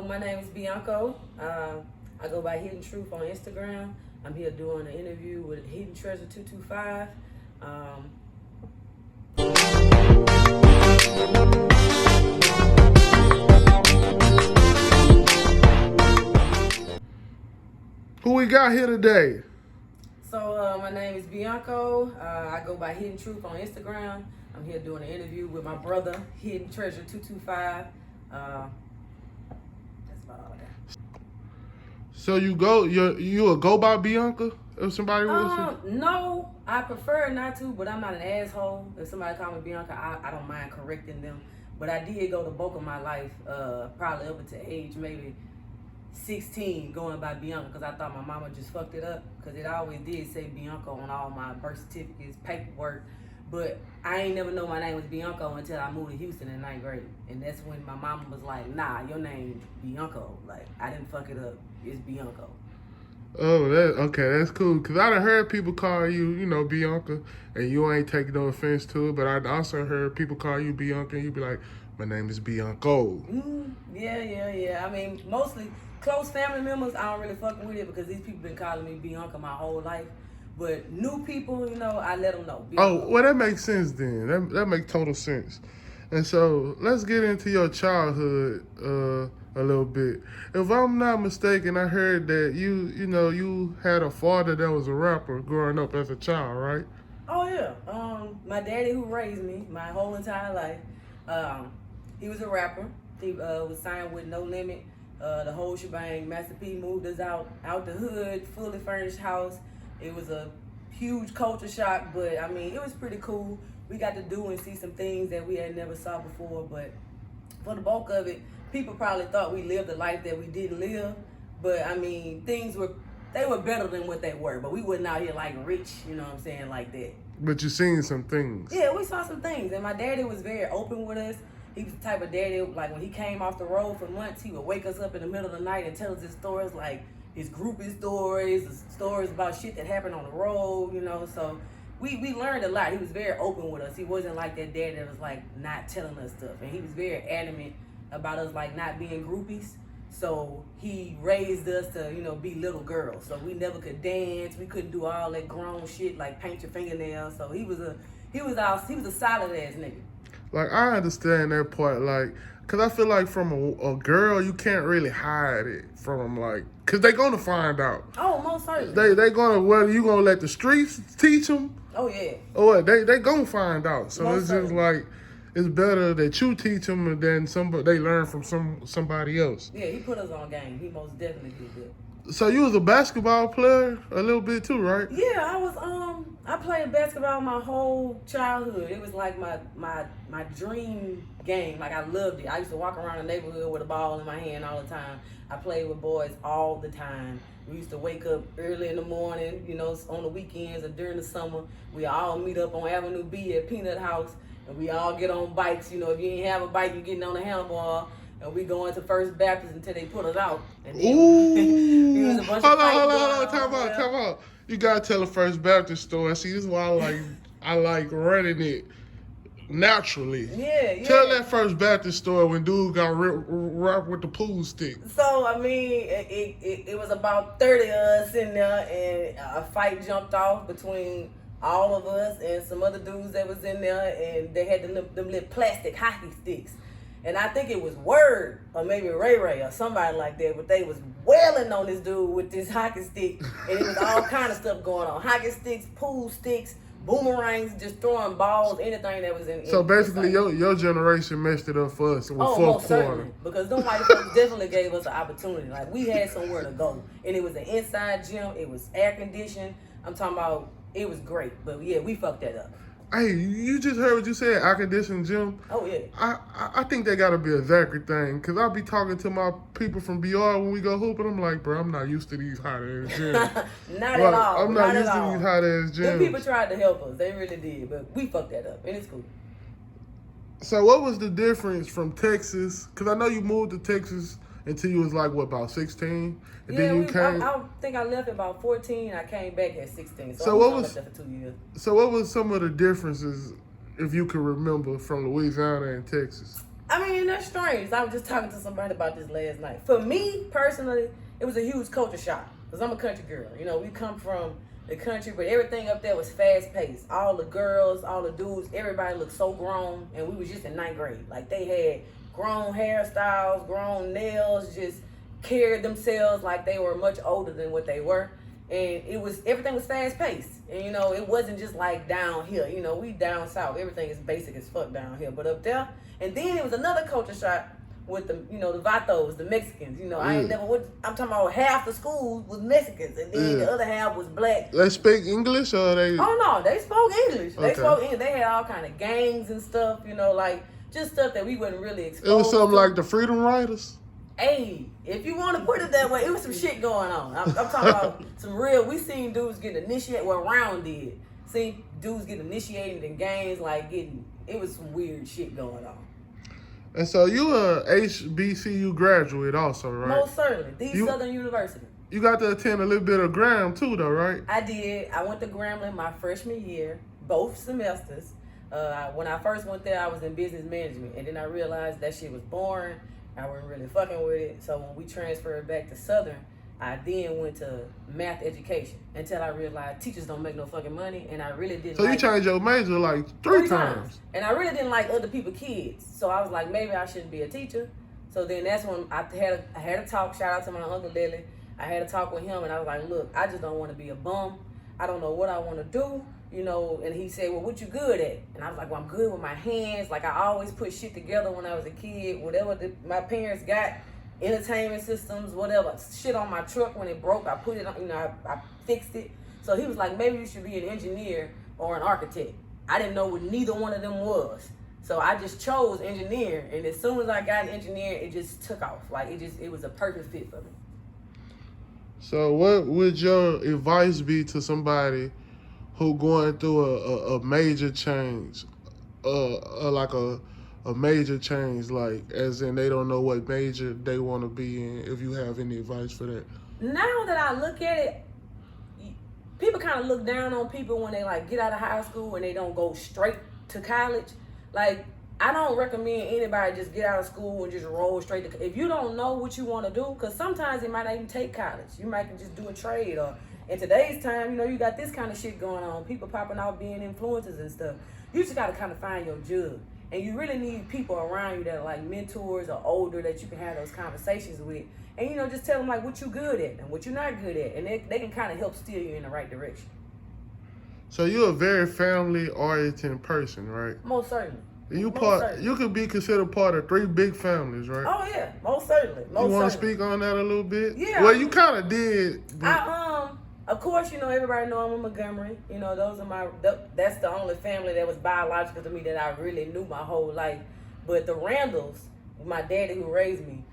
My name is Bianco. I go by HidnTroof on Instagram. I'm here doing an interview with Hidden Treasure 225. Who we got here today? So my name is Bianco. I go by HidnTroof on Instagram. I'm here doing an interview with my brother, Hidden Treasure 225. That's about all that. So you a go by Bianca? If somebody was No, I prefer not to, but I'm not an asshole. If somebody call me Bianca, I don't mind correcting them. But I did go the bulk of my life, probably up to age maybe 16, going by Bianca, because I thought my mama just fucked it up, because it always did say Bianca on all my birth certificates, paperwork. But I ain't never know my name was Bianco until I moved to Houston in 9th grade. And that's when my mama was like, nah, your name Bianco. Like, I didn't fuck it up. It's Bianco. That's cool. Cause I done heard people call you, Bianca, and you ain't taking no offense to it. But I also heard people call you Bianca, and you be like, my name is Bianco. Yeah. I mean, mostly close family members, I don't really fuck with it because these people been calling me Bianca my whole life. But new people, I let them know. Bianco. Oh, well, that makes sense then. That makes total sense. And so let's get into your childhood a little bit. If I'm not mistaken, I heard that you had a father that was a rapper growing up as a child, right? Oh yeah. My daddy who raised me my whole entire life, he was a rapper. He was signed with No Limit, the whole shebang. Master P moved us out the hood, fully furnished house. It was a huge culture shock, but I mean, it was pretty cool. We got to do and see some things that we had never saw before, but for the bulk of it, people probably thought we lived a life that we didn't live. But I mean, they were better than what they were, but we wasn't out here like rich, you know what I'm saying, like that. But you seen some things. Yeah, we saw some things, and my daddy was very open with us. He was the type of daddy, like when he came off the road for months, he would wake us up in the middle of the night and tell us his stories, like his groupie stories, stories about shit that happened on the road, so we learned a lot. He was very open with us. He wasn't like that dad that was like not telling us stuff, and he was very adamant about us like not being groupies. So he raised us to, be little girls. So we never could dance. We couldn't do all that grown shit like paint your fingernails. So he was a solid ass nigga. Like, I understand that part, like, because I feel like from a girl, you can't really hide it from them, like, because they going to find out. Oh, most certainly. They going to, whether you going to let the streets teach them. Oh, yeah. Or what, they going to find out. So most it's certainly. just like, it's better that you teach them than they learn from somebody else. Yeah, he put us on game. He most definitely did that. So you was a basketball player a little bit too, right? Yeah, I played basketball my whole childhood. It was like my dream game. Like, I loved it. I used to walk around the neighborhood with a ball in my hand all the time. I played with boys all the time. We used to wake up early in the morning, on the weekends or during the summer. We all meet up on Avenue B at Peanut House, and we all get on bikes. If you ain't have a bike, you're getting on a handlebar. And we go into First Baptist until they put us out. And then Ooh. was a bunch Hold of on. Time out. You gotta tell the First Baptist story. See, this is why I like running it naturally. Yeah. Tell that First Baptist story when dude got rocked with the pool stick. So, I mean, it was about 30 of us in there, and a fight jumped off between all of us and some other dudes that was in there, and they had them little plastic hockey sticks. And I think it was Word or maybe Ray or somebody like that, but they was wailing on this dude with this hockey stick, and it was all kind of stuff going on. Hockey sticks, pool sticks, boomerangs, just throwing balls, anything that was in. So basically, your generation messed it up for us. Most certainly, because them white folks definitely gave us an opportunity. Like, we had somewhere to go, and it was an inside gym. It was air conditioned. I'm talking about, it was great. But yeah, we fucked that up. Hey, you just heard what you said, air conditioned gym. Oh, yeah. I think that got to be a Zachary thing, because I'll be talking to my people from BR when we go hooping. I'm like, bro, I'm not used to these hot-ass gyms. Not at all. I'm not used to these hot-ass gyms. Them people tried to help us. They really did, but we fucked that up, and it's cool. So what was the difference from Texas? Because I know you moved to Texas until you was like, what, about 16? And then you came... I think I left at about 14. I came back at 16. So what I was left there for 2 years. So what was some of the differences, if you can remember, from Louisiana and Texas? I mean, that's strange. I was just talking to somebody about this last night. For me, personally, it was a huge culture shock. Because I'm a country girl. You know, we come from the country, but everything up there was fast-paced. All the girls, all the dudes, everybody looked so grown. And we was just in 9th grade. Like, they had grown hairstyles, grown nails, just carried themselves like they were much older than what they were. And everything was fast-paced. And, you know, it wasn't just like down here. You know, we down south. Everything is basic as fuck down here. But up there, and then it was another culture shock with the, you know, the vatos, the Mexicans. You know, I ain't never, I'm talking about half the school was Mexicans, and then the other half was black. They speak English, or they? Oh no, they spoke English. Okay. They spoke English. They had all kind of gangs and stuff. You know, like just stuff that we wasn't really exposed. It was something to. like the Freedom Riders. Hey, if you want to put it that way, it was some shit going on. I'm talking about some real. We seen dudes getting initiated. Well, Round did. See dudes getting initiated in gangs, like getting. It was some weird shit going on. And so you a HBCU graduate also, right? Most certainly. The Southern University. You got to attend a little bit of Graham too, though, right? I did. I went to Grambling my freshman year, both semesters. When I first went there, I was in business management, and then I realized that shit was boring. I wasn't really fucking with it. So when we transferred back to Southern, I then went to math education until I realized teachers don't make no fucking money, and I really didn't. So you changed your major like three times. And I really didn't like other people's kids. So I was like, maybe I shouldn't be a teacher. So then that's when I had a talk. Shout out to my Uncle Lily. I had a talk with him, and I was like, look, I just don't want to be a bum. I don't know what I want to do, you know. And he said, well, what you good at? And I was like, well, I'm good with my hands. Like, I always put shit together when I was a kid. Whatever my parents got, entertainment systems, whatever, shit on my truck when it broke, I put it on, you know, I fixed it. So he was like, maybe you should be an engineer or an architect. I didn't know what neither one of them was. So I just chose engineer, and as soon as I got an engineer, it just took off. Like, it was a perfect fit for me. So what would your advice be to somebody who going through a major change, like a major change, like as in they don't know what major they want to be in? If you have any advice for that. Now that I look at it, people kind of look down on people when they like get out of high school and they don't go straight to college. Like, I don't recommend anybody just get out of school and just roll straight to. If you don't know what you want to do, because sometimes it might not even take college. You might just do a trade, or in today's time, you know, you got this kind of shit going on. People popping out being influencers and stuff. You just got to kind of find your jug. And you really need people around you that are like mentors or older that you can have those conversations with. And, you know, just tell them like what you're good at and what you're not good at. And they can kind of help steer you in the right direction. So you're a very family-oriented person, right? Most certainly. You could be considered part of 3 big families, right? Oh yeah, most certainly. You want to speak on that a little bit? Yeah. Well, you kind of did. Of course, you know, everybody know I'm a Montgomery. You know, that's the only family that was biological to me that I really knew my whole life. But the Randalls, my daddy who raised me,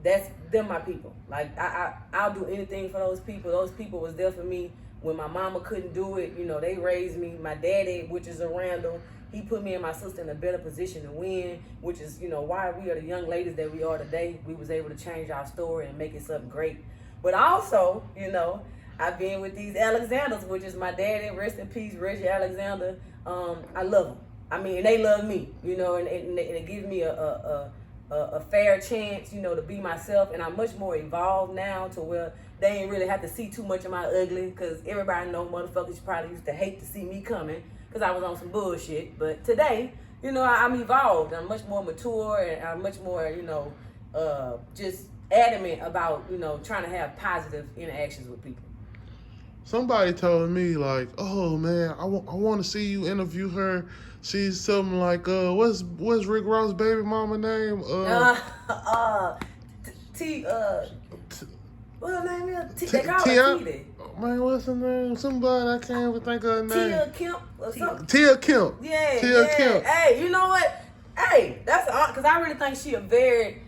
they're my people. Like, I'll do anything for those people. Those people was there for me when my mama couldn't do it. You know, they raised me. My daddy, which is a Randall, he put me and my sister in a better position to win, which is, you know, why we are the young ladies that we are today. We was able to change our story and make it something great. But also, you know, I've been with these Alexanders, which is my daddy, rest in peace, Reggie Alexander. I love them. I mean, and they love me, you know, and it gives me a fair chance, you know, to be myself. And I'm much more evolved now to where they ain't really have to see too much of my ugly, because everybody know motherfuckers probably used to hate to see me coming because I was on some bullshit. But today, you know, I'm evolved. I'm much more mature, and I'm much more, you know, just adamant about, you know, trying to have positive interactions with people. Somebody told me, like, oh man, I want to see you interview her. She's something like, what's Rick Ross' baby mama name? What her name is? They call her T. Man, what's her name? Somebody, I can't even think of her name. Kemp or something. Tia Kemp. Yeah, Kemp. Hey, you know what? Hey, that's because I really think she a very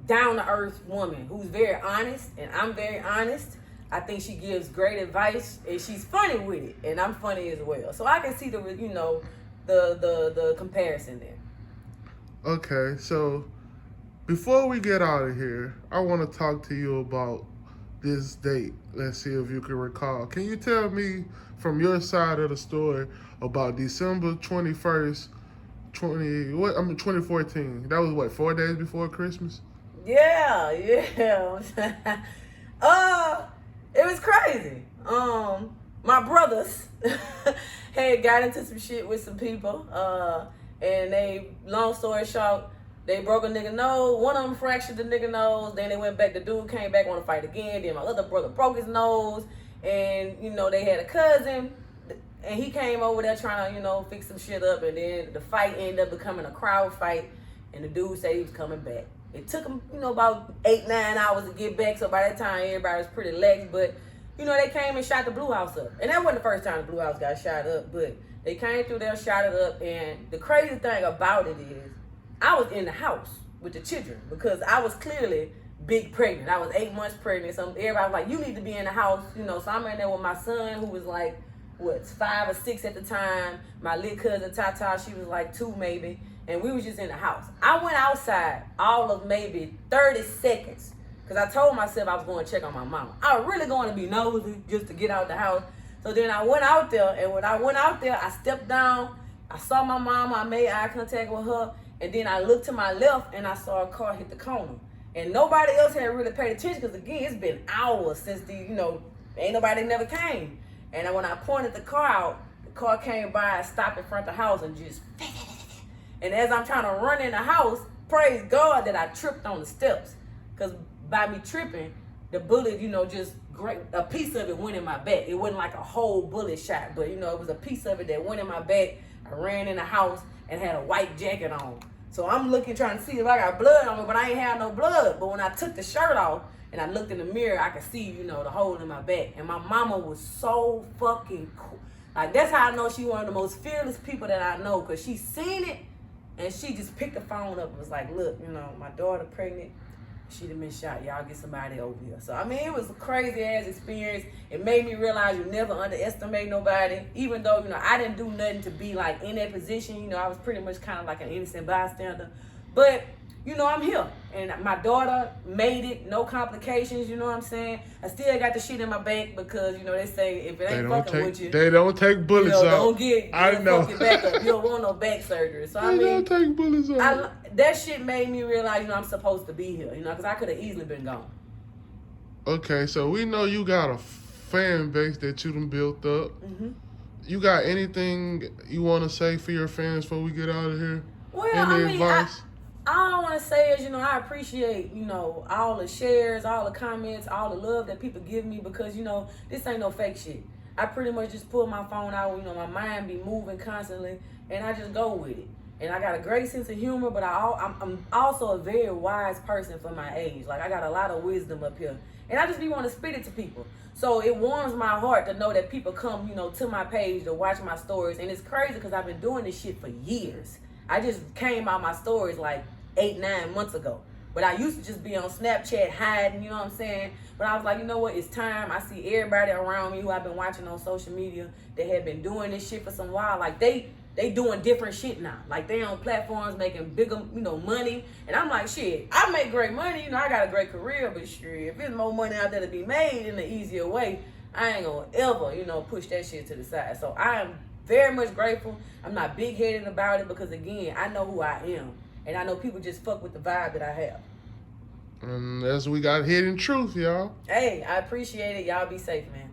down-to-earth woman who's very honest, and I'm very honest. I think she gives great advice, and she's funny with it, and I'm funny as well. So I can see the, you know, the comparison there. Okay, so before we get out of here, I want to talk to you about this date. Let's see if you can recall. Can you tell me from your side of the story about December 21st, 2014. That was what, 4 days before Christmas? Yeah. It was crazy. My brothers had got into some shit with some people. And they, long story short, they broke a nigga nose. One of them fractured the nigga nose. Then they went back. The dude came back, want to fight again. Then my other brother broke his nose. And, you know, they had a cousin. And he came over there trying to, you know, fix some shit up. And then the fight ended up becoming a crowd fight. And the dude said he was coming back. It took him, you know, about 8-9 hours to get back. So by that time, everybody was pretty lax. But, you know, they came and shot the Blue House up. And that wasn't the first time the Blue House got shot up. But they came through there, shot it up. And the crazy thing about it is, I was in the house with the children because I was clearly big pregnant. I was 8 months pregnant. So everybody was like, you need to be in the house. You know, so I'm in there with my son who was like, 5 or 6 at the time. My little cousin Tata, she was like 2 maybe. And we was just in the house. I went outside all of maybe 30 seconds because I told myself I was going to check on my mama. I was really going to be nosy just to get out the house. So then I went out there, and when I went out there, I stepped down. I saw my mama. I made eye contact with her. And then I looked to my left, and I saw a car hit the corner. And nobody else had really paid attention because, again, it's been hours since ain't nobody never came. And when I pointed the car out, the car came by and stopped in front of the house and just... And as I'm trying to run in the house, praise God that I tripped on the steps. Because by me tripping, the bullet, just a piece of it went in my back. It wasn't like a whole bullet shot, but, it was a piece of it that went in my back. I ran in the house and had a white jacket on. So I'm looking, trying to see if I got blood on me, but I ain't have no blood. But when I took the shirt off and I looked in the mirror, I could see, the hole in my back. And my mama was so fucking cool. Like, that's how I know she one of the most fearless people that I know, because she seen it and she just picked the phone up and was like, look, my daughter pregnant. She done been shot. Y'all get somebody over here. So, it was a crazy-ass experience. It made me realize you never underestimate nobody. Even though, I didn't do nothing to be, like, in that position. I was pretty much kind of like an innocent bystander. But, I'm here. And my daughter made it. No complications, you know what I'm saying? I still got the shit in my back because, they say if it ain't fucking with you. They don't take bullets out. Don't get fucking back up. You don't want no back surgery. So, they don't take bullets out. That shit made me realize, I'm supposed to be here, because I could have easily been gone. Okay, so we know you got a fan base that you done built up. Mm-hmm. You got anything you want to say for your fans before we get out of here? Well, Any advice? All I want to say is, I appreciate, all the shares, all the comments, all the love that people give me because, this ain't no fake shit. I pretty much just pull my phone out, my mind be moving constantly, and I just go with it. And I got a great sense of humor, but I'm also a very wise person for my age. Like, I got a lot of wisdom up here. And I just be wanting to spit it to people. So it warms my heart to know that people come, to my page to watch my stories. And it's crazy because I've been doing this shit for years. I just came out my stories like 8-9 months ago. But I used to just be on Snapchat hiding, you know what I'm saying? But I was like, you know what? It's time. I see everybody around me who I've been watching on social media that have been doing this shit for some while. Like, they doing different shit now. Like, they on platforms making bigger, money. And I'm like, shit, I make great money. I got a great career. But shit, if there's more money out there to be made in an easier way, I ain't gonna ever, push that shit to the side. So I am very much grateful. I'm not big-headed about it because, again, I know who I am. And I know people just fuck with the vibe that I have. And as we got HidnTroof, y'all. Hey, I appreciate it. Y'all be safe, man.